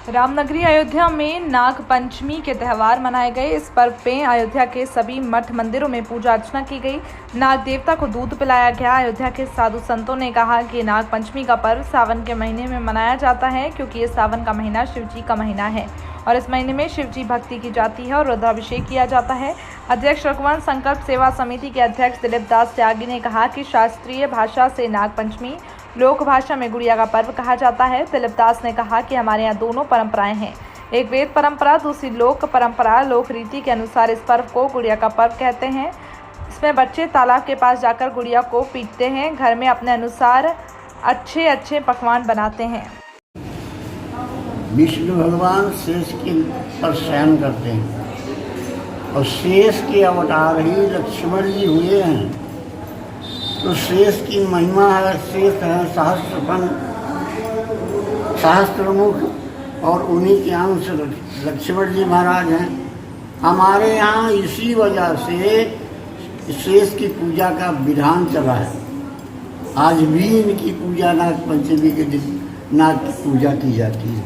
रामनगरी अयोध्या में नाग पंचमी के त्यौहार मनाए गए। इस पर्व में अयोध्या के सभी मठ मंदिरों में पूजा अर्चना की गई। नाग देवता को दूध पिलाया गया। अयोध्या के साधु संतों ने कहा कि नाग पंचमी का पर्व सावन के महीने में मनाया जाता है, क्योंकि ये सावन का महीना शिव जी का महीना है और इस महीने में शिव जी भक्ति की जाती है और रुद्राभिषेक किया जाता है। अध्यक्ष रघुवंश संकल्प सेवा समिति के अध्यक्ष दिलीप दास त्यागी ने कहा कि शास्त्रीय भाषा से नाग पंचमी, लोक भाषा में गुड़िया का पर्व कहा जाता है। दिलीप दास ने कहा कि हमारे यहाँ दोनों परंपराएं हैं, एक वेद परंपरा, दूसरी लोक परंपरा। लोक रीति के अनुसार इस पर्व को गुड़िया का पर्व कहते हैं। इसमें बच्चे तालाब के पास जाकर गुड़िया को पीटते हैं, घर में अपने अनुसार अच्छे अच्छे पकवान बनाते हैं। विष्णु भगवान शेष के पर शयन करते हैं और शेष के अवतार ही लक्ष्मण जी हुए हैं। तो शेष की महिमा है, शेष है सहस्त्रमुख और उन्हीं के अंश लक्ष्मण जी महाराज हैं। हमारे यहाँ इसी वजह से शेष की पूजा का विधान चला है। आज भी इनकी पूजा नाग पंचमी के दिन नाग की पूजा की जाती है।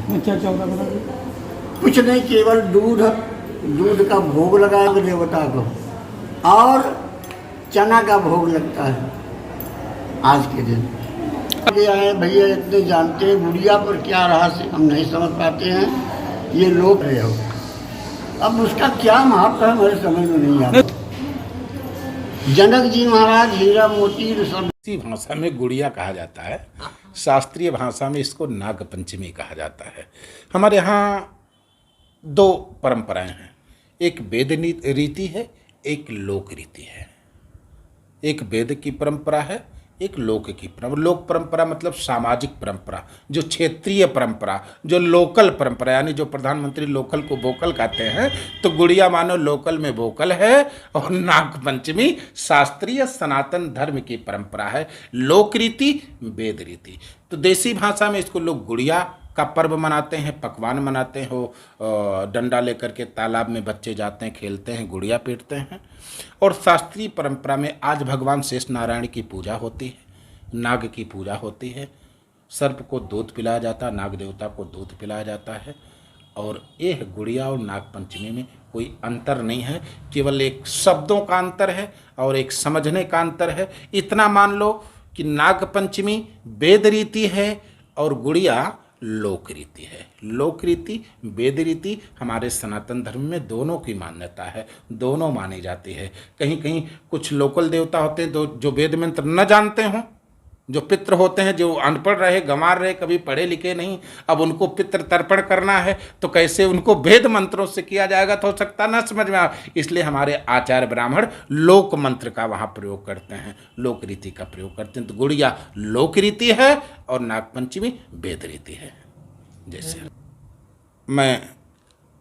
कुछ नहीं, केवल दूध का भोग लगाया देवता को और चना का भोग लगता है आज के दिन। आए भैया इतने जानते हैं गुड़िया पर क्या रहस्य हम नहीं समझ पाते हैं, ये लोग रहे हो। अब उसका क्या महत्व है हमारे समझ में नहीं आता। जनक जी महाराज हीरा मोती इसी भाषा में गुड़िया कहा जाता है, शास्त्रीय भाषा में इसको नाग पंचमी कहा जाता है। हमारे यहाँ दो परंपराएं हैं, एक वेद रीति है, एक लोक रीति है। एक वेद की परंपरा है, एक लोक की परंपरा। लोक परंपरा मतलब सामाजिक परंपरा, जो क्षेत्रीय परंपरा, जो लोकल परंपरा, यानी जो प्रधानमंत्री लोकल को वोकल कहते हैं, तो गुड़िया मानो लोकल में वोकल है। और नाग पंचमी शास्त्रीय सनातन धर्म की परंपरा है, लोक रीति वेद रीति। तो देसी भाषा में इसको लोग गुड़िया का पर्व मनाते हैं, पकवान मनाते हैं। वो डंडा लेकर के तालाब में बच्चे जाते हैं, खेलते हैं, गुड़िया पीटते हैं। और शास्त्रीय परंपरा में आज भगवान शेष नारायण की पूजा होती है, नाग की पूजा होती है। सर्प को दूध पिलाया जाता है, नाग देवता को दूध पिलाया जाता है। और ये गुड़िया और नाग पंचमी में कोई अंतर नहीं है, केवल एक शब्दों का अंतर है और एक समझने का अंतर है। इतना मान लो कि नाग पंचमी वेद रीति है और गुड़िया लोक रीति है। लोक रीति वेद रीति हमारे सनातन धर्म में दोनों की मान्यता है, दोनों मानी जाती है। कहीं कहीं कुछ लोकल देवता होते हैं जो वेद मंत्र न जानते हों, जो पितृ होते हैं, जो अनपढ़ रहे, गंवार रहे, कभी पढ़े लिखे नहीं, अब उनको पितृ तर्पण करना है तो कैसे उनको वेद मंत्रों से किया जाएगा, तो हो सकता ना समझ में आए। इसलिए हमारे आचार्य ब्राह्मण लोक मंत्र का वहाँ प्रयोग करते हैं, लोक रीति का प्रयोग करते हैं। तो गुड़िया लोक रीति है और नागपंचमी वेद रीति है। जैसे मैं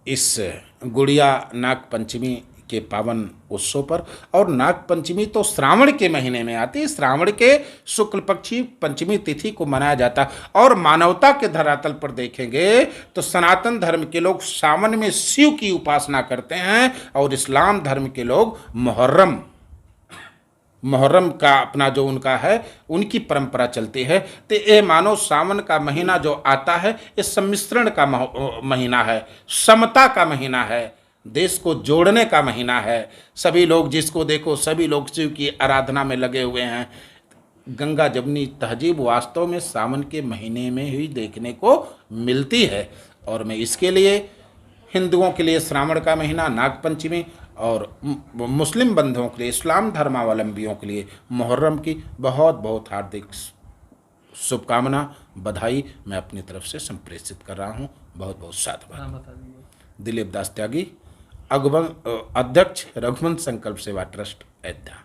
इस गुड़िया नागपंचमी के पावन उत्सव पर, और नागपंचमी तो श्रावण के महीने में आती है, श्रावण के शुक्ल पक्षी पंचमी तिथि को मनाया जाता है। और मानवता के धरातल पर देखेंगे तो सनातन धर्म के लोग सावन में शिव की उपासना करते हैं और इस्लाम धर्म के लोग मुहर्रम का अपना जो उनका है, उनकी परंपरा चलती है। तो ये मानो सावन का महीना जो आता है, ये सम्मिश्रण का महीना है, समता का महीना है, देश को जोड़ने का महीना है। सभी लोग जिसको देखो सभी लोग शिव की आराधना में लगे हुए हैं। गंगा जमुनी तहजीब वास्तव में सावन के महीने में ही देखने को मिलती है। और मैं इसके लिए हिंदुओं के लिए श्रावण का महीना नागपंचमी और मुस्लिम बंधुओं के लिए, इस्लाम धर्मावलंबियों के लिए मुहर्रम की बहुत बहुत हार्दिक शुभकामना, बधाई मैं अपनी तरफ से संप्रेषित कर रहा हूँ। बहुत बहुत साधुवाद। दिलीप दास त्यागी, अध्यक्ष रघुवंश संकल्प सेवा ट्रस्ट अयोध्या।